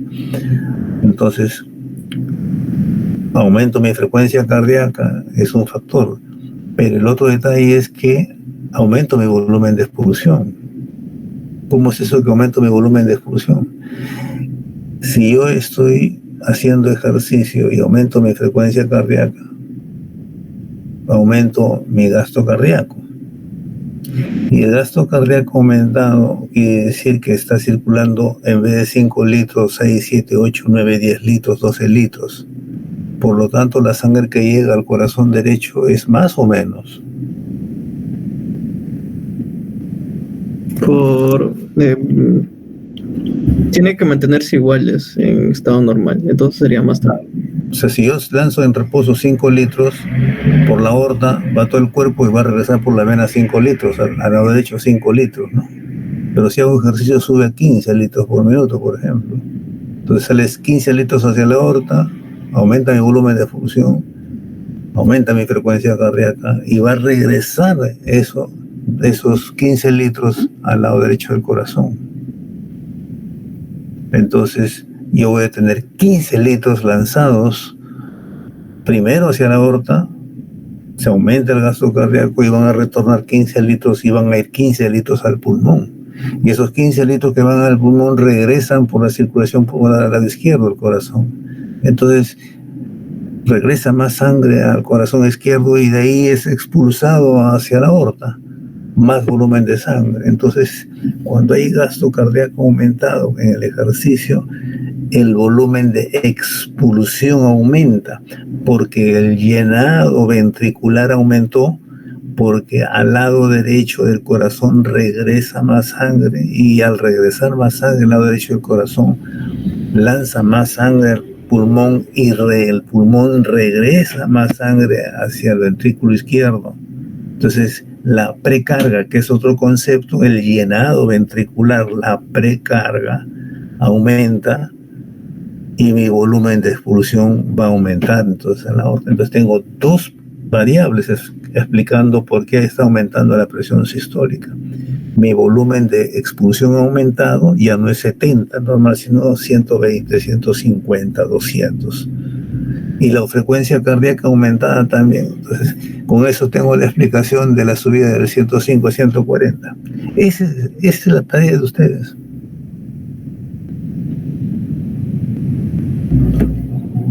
Entonces, aumento mi frecuencia cardíaca, es un factor. Pero el otro detalle es que aumento mi volumen de expulsión. ¿Cómo es eso que aumento mi volumen de expulsión? Si yo estoy haciendo ejercicio y aumento mi frecuencia cardíaca, aumento mi gasto cardíaco. Y el gasto cardíaco aumentado quiere decir que está circulando en vez de 5 litros, 6, 7, 8, 9, 10 litros, 12 litros. Por lo tanto, la sangre que llega al corazón derecho es más o menos. Tiene que mantenerse iguales en estado normal, entonces sería más tarde. O sea, si yo lanzo en reposo 5 litros por la aorta, va todo el cuerpo y va a regresar por la vena 5 litros, al lado derecho 5 litros, ¿no? Pero si hago ejercicio sube a 15 litros por minuto, por ejemplo. Entonces sales 15 litros hacia la aorta, aumenta mi volumen de función, aumenta mi frecuencia cardíaca y va a regresar esos 15 litros al lado derecho del corazón. Entonces yo voy a tener 15 litros lanzados primero hacia la aorta, se aumenta el gasto cardíaco y van a retornar 15 litros y van a ir 15 litros al pulmón. Y esos 15 litros que van al pulmón regresan por la circulación pulmonar al lado izquierdo del corazón. Entonces regresa más sangre al corazón izquierdo y de ahí es expulsado hacia la aorta, más volumen de sangre. Entonces, cuando hay gasto cardíaco aumentado en el ejercicio, el volumen de expulsión aumenta, porque el llenado ventricular aumentó, porque al lado derecho del corazón regresa más sangre, y al regresar más sangre al lado derecho del corazón lanza más sangre al pulmón, y el pulmón regresa más sangre hacia el ventrículo izquierdo. Entonces la precarga, que es otro concepto, el llenado ventricular, la precarga aumenta y mi volumen de expulsión va a aumentar. Entonces tengo dos variables explicando por qué está aumentando la presión sistólica. Mi volumen de expulsión ha aumentado, ya no es 70 normal, sino 120, 150, 200. Y la frecuencia cardíaca aumentada también. Entonces, con eso tengo la explicación de la subida del 105 a 140. Esa es la tarea de ustedes.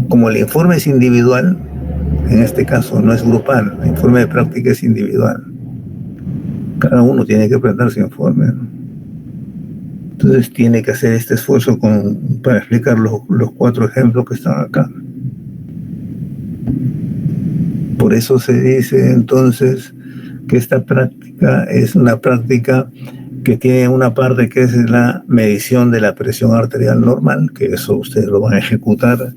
Como el informe es individual, en este caso no es grupal, el informe de práctica es individual. Cada uno tiene que aprender su informe, ¿no? Entonces tiene que hacer este esfuerzo para explicar los 4 ejemplos que están acá. Por eso se dice entonces que esta práctica es una práctica que tiene una parte que es la medición de la presión arterial normal, que eso ustedes lo van a ejecutar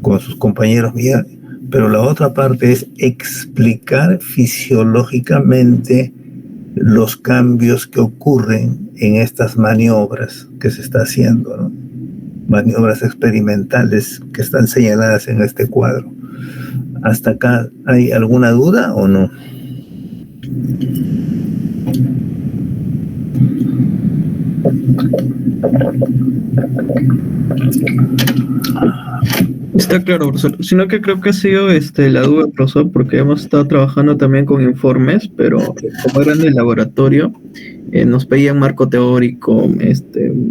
con sus compañeros míos, pero la otra parte es explicar fisiológicamente los cambios que ocurren en estas maniobras que se está haciendo, ¿no? Maniobras experimentales que están señaladas en este cuadro. ¿Hasta acá hay alguna duda o no? Está claro, profesor. Sino que creo que ha sido la duda, profesor, porque hemos estado trabajando también con informes, pero como eran del laboratorio, nos pedían marco teórico,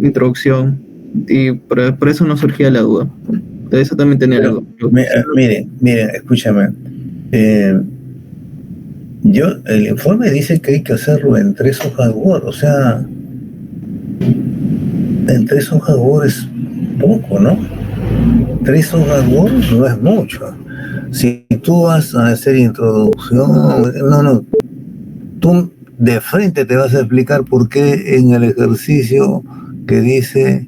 introducción, y por eso nos surgía la duda. De eso también tenía la duda. Miren, escúchame. El informe dice que hay que hacerlo en 3 hojas Word, o sea, en 3 hojas Word es poco, ¿no? 3 hojas Word no es mucho. Si tú vas a hacer introducción, no, tú de frente te vas a explicar por qué en el ejercicio que dice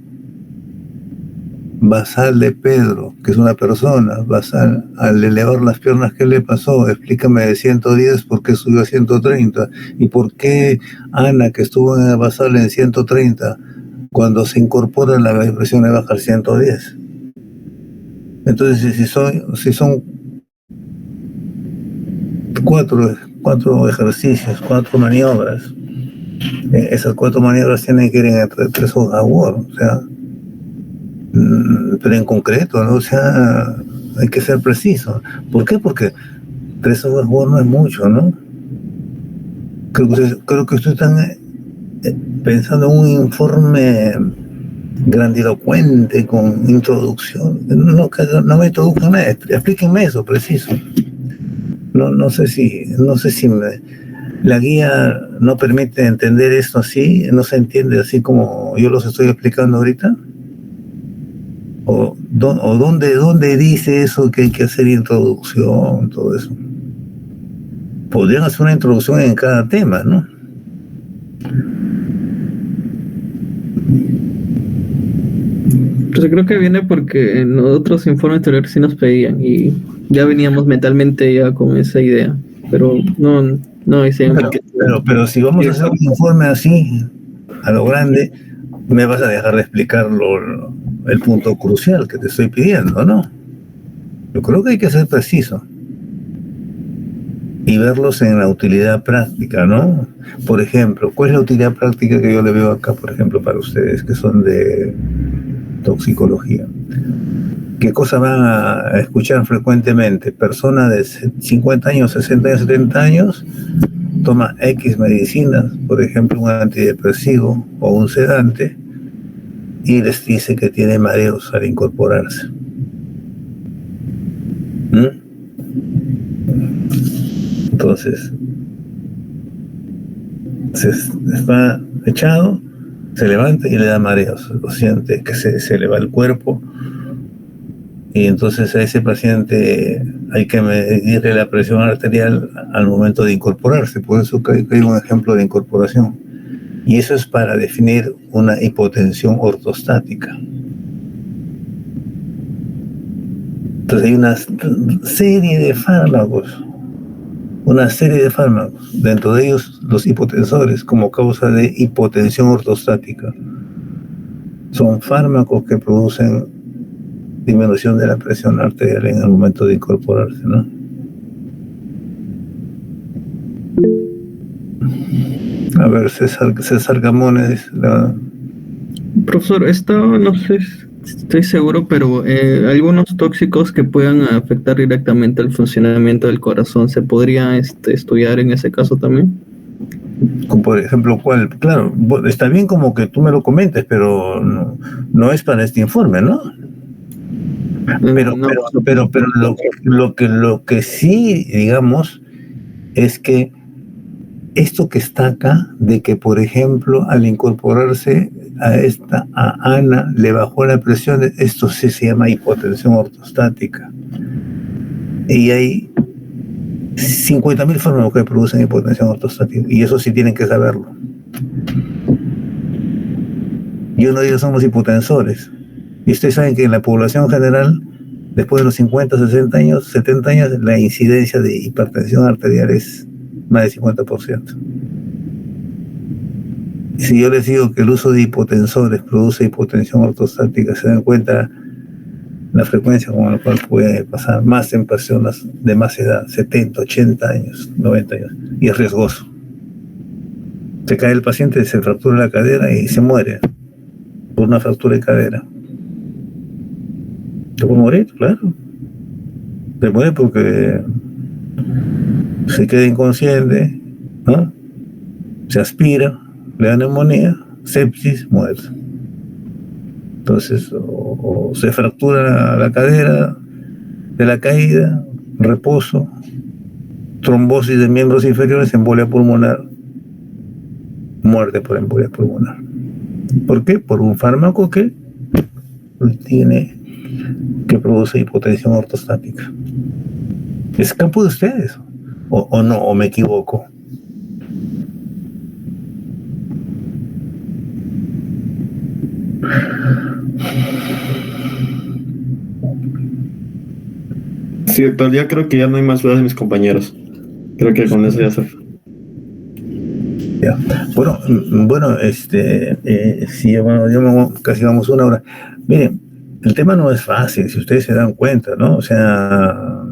Basal de Pedro, que es una persona, Basal, al elevar las piernas, ¿qué le pasó? Explícame de 110 por qué subió a 130, y por qué Ana, que estuvo en el Basal en 130, cuando se incorpora la presión le baja al 110. Entonces, si son 4 ejercicios, 4 maniobras, esas 4 maniobras tienen que ir en 3 hojas Word, o sea, pero en concreto, ¿no? O sea, hay que ser preciso. ¿Por qué? Porque 3 hojas Word no es mucho, ¿no? Creo que ustedes están pensando en un informe grandilocuente con introducción. No me introduzcan nada, explíquenme eso preciso. No sé si la guía no permite entender esto así, no se entiende así como yo los estoy explicando ahorita. ¿O dónde dice eso que hay que hacer introducción, todo eso? Podrían hacer una introducción en cada tema, ¿no? Pues creo que viene porque en otros informes anteriores sí nos pedían y ya veníamos mentalmente ya con esa idea, pero no decían. Pero si vamos a hacer un informe así, a lo grande, me vas a dejar de explicar el punto crucial que te estoy pidiendo, ¿no? Yo creo que hay que ser preciso y verlos en la utilidad práctica, ¿no? Por ejemplo, ¿cuál es la utilidad práctica que yo le veo acá, por ejemplo, para ustedes que son de toxicología? ¿Qué cosas van a escuchar frecuentemente? Persona de 50 años, 60 años, 70 años, toma X medicinas, por ejemplo, un antidepresivo o un sedante, y les dice que tiene mareos al incorporarse. Entonces, se está echado Se levanta y le da mareos, lo siente que se le va el cuerpo, y entonces a ese paciente hay que medirle la presión arterial al momento de incorporarse. Por eso que hay un ejemplo de incorporación, y eso es para definir una hipotensión ortostática. Entonces hay una serie de fármacos, dentro de ellos los hipotensores, como causa de hipotensión ortostática. Son fármacos que producen disminución de la presión arterial en el momento de incorporarse, ¿no? A ver, César Gamones. Profesor, no sé, estoy seguro, pero algunos tóxicos que puedan afectar directamente el funcionamiento del corazón, ¿se podría estudiar en ese caso también? Por ejemplo, ¿cuál? Claro, está bien como que tú me lo comentes, pero no es para este informe, ¿no? Pero lo que sí, digamos, es que esto que está acá, de que, por ejemplo, al incorporarse a Ana, le bajó la presión, esto sí se llama hipotensión ortostática. Y hay 50.000 fármacos que producen hipotensión ortostática, y eso sí tienen que saberlo. Y uno de ellos son los hipotensores. Y ustedes saben que en la población general, después de los 50, 60 años, 70 años, la incidencia de hipertensión arterial es más del 50%. Si yo les digo que el uso de hipotensores produce hipotensión ortostática, se dan cuenta la frecuencia con la cual puede pasar más en personas de más edad, 70, 80 años, 90 años, y es riesgoso. Se cae el paciente, se fractura la cadera y se muere por una fractura de cadera. ¿Se puede morir? Claro. Se muere porque se queda inconsciente, ¿no? Se aspira, le da neumonía, sepsis, muerte. Entonces, o se fractura la cadera de la caída, reposo, trombosis de miembros inferiores, embolia pulmonar, muerte por embolia pulmonar. ¿Por qué? Por un fármaco que produce hipotensión ortostática. ¿Es campo de ustedes? ¿O no? ¿O me equivoco? Sí, doctor, yo creo que ya no hay más dudas de mis compañeros. Creo que con eso ya se fue. Ya. Bueno, sí, bueno, casi vamos una hora. Miren, el tema no es fácil, si ustedes se dan cuenta, ¿no? O sea,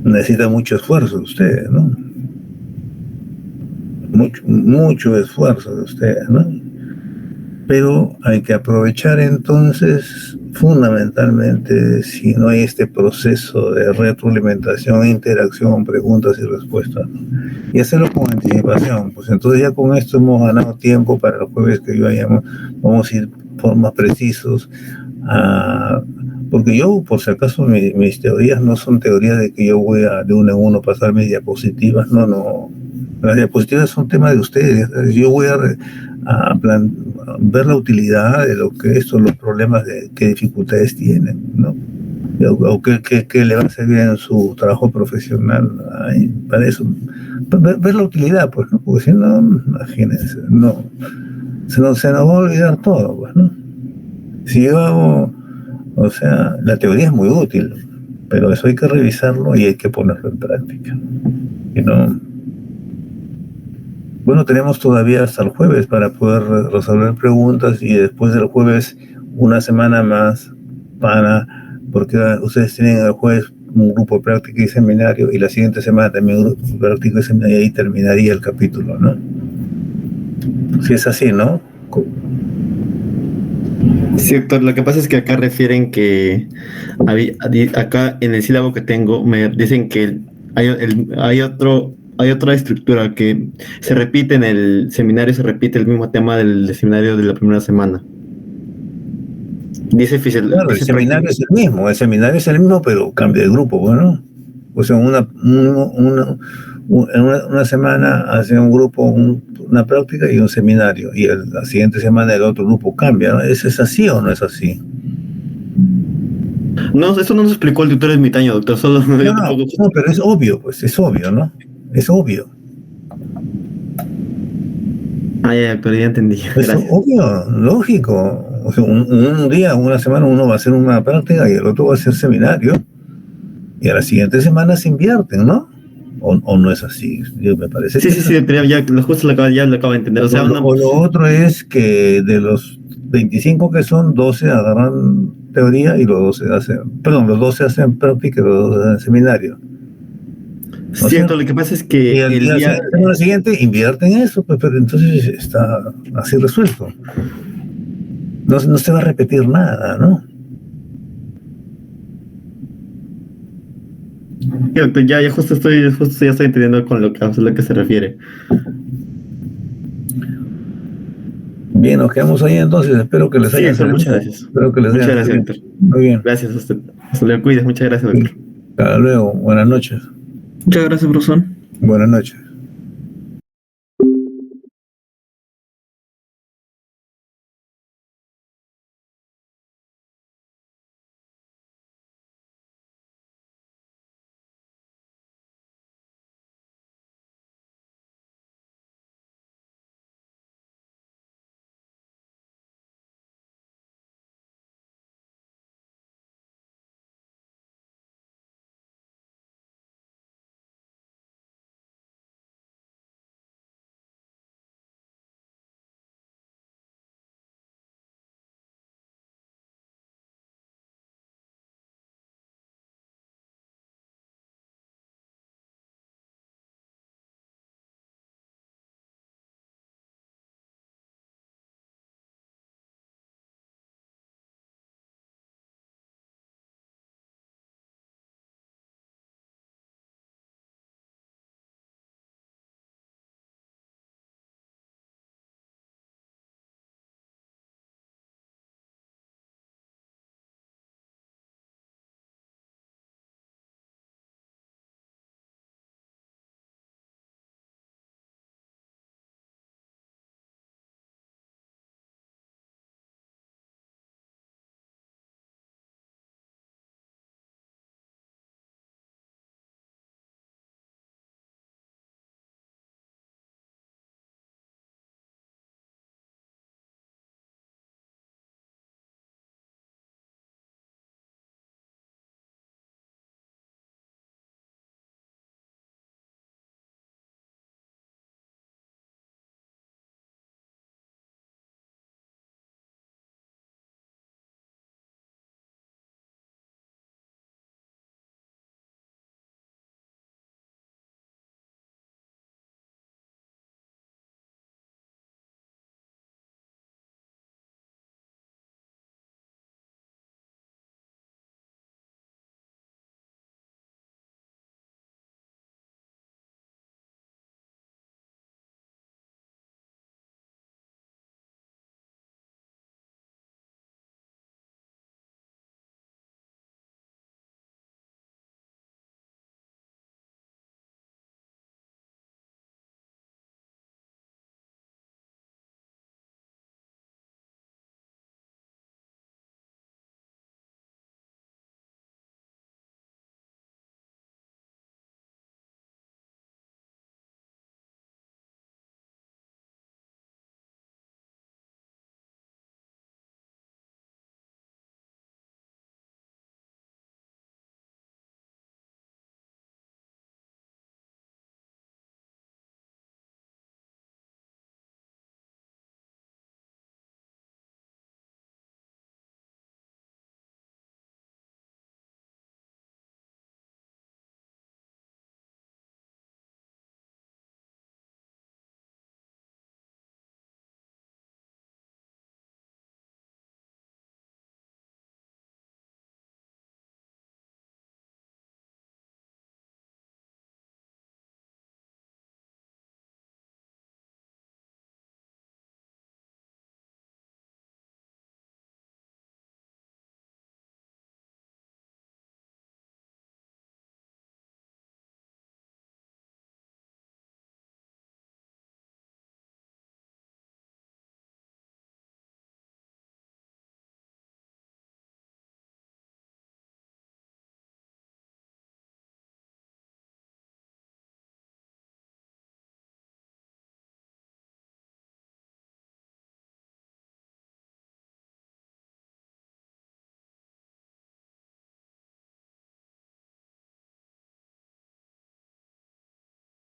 necesita mucho esfuerzo de ustedes, ¿no? Mucho esfuerzo de ustedes, ¿no? Pero hay que aprovechar entonces, fundamentalmente, si no hay este proceso de retroalimentación, interacción, preguntas y respuestas, ¿no? Y hacerlo con anticipación. Pues entonces ya con esto hemos ganado tiempo para el jueves que vamos a ir por más precisos. Porque yo, por si acaso, mis teorías no son teorías de que yo voy de uno en uno pasar mis diapositivas, no. Las diapositivas son tema de ustedes. Yo voy a ver la utilidad de lo que son los problemas, de qué dificultades tienen, ¿no? O qué le va a servir en su trabajo profesional. Para eso, ver la utilidad, pues, ¿no? Porque si no, imagínense, se nos va a olvidar todo, pues, ¿no? Si yo hago, o sea, la teoría es muy útil, pero eso hay que revisarlo y hay que ponerlo en práctica. Y no. Bueno, tenemos todavía hasta el jueves para poder resolver preguntas, y después del jueves una semana más porque ustedes tienen el jueves un grupo de práctica y seminario, y la siguiente semana también un grupo de práctica y seminario, y ahí terminaría el capítulo, ¿no? Si es así, ¿no? Sí, doctor, lo que pasa es que acá refieren que acá en el sílabo que tengo me dicen que hay otra estructura que se repite en el seminario, se repite el mismo tema del seminario de la primera semana. Claro, el seminario es el mismo, pero cambia de grupo, bueno. O sea, En una semana hace un grupo una práctica y un seminario, y la siguiente semana el otro grupo cambia, ¿no? ¿Es así o no es así? No, eso no nos explicó el tutor ermitaño, doctor, solo No, pero es obvio, pues, es obvio, ¿no? Es obvio. Ah, ya, pero ya entendí. Es Gracias. obvio, lógico. O sea, un día, una semana uno va a hacer una práctica y el otro va a hacer seminario, y a la siguiente semana se invierten, ¿no? O no es así, me parece Sí, que sí, sí, pero ya justo ya lo acabo de entender. O sea, o lo otro es que de los 25 que son, 12 agarran teoría y los 12 hacen, perdón, los 12 hacen práctica y los 12 hacen seminario. Cierto, lo que pasa es que Y el el día día... la semana siguiente invierten eso, pues, pero entonces está así resuelto. No se va a repetir nada, ¿no? Cierto, ya justo ya estoy entendiendo con a lo que se refiere. Bien, nos quedamos ahí entonces. Espero que les Sí, haya doctor, servido. muchas gracias. Espero que les Muchas haya gracias, servido. doctor. Muy bien. Gracias a usted. Se le cuida, muchas gracias, doctor. Hasta luego. Buenas noches. Muchas gracias, profesor. Buenas noches.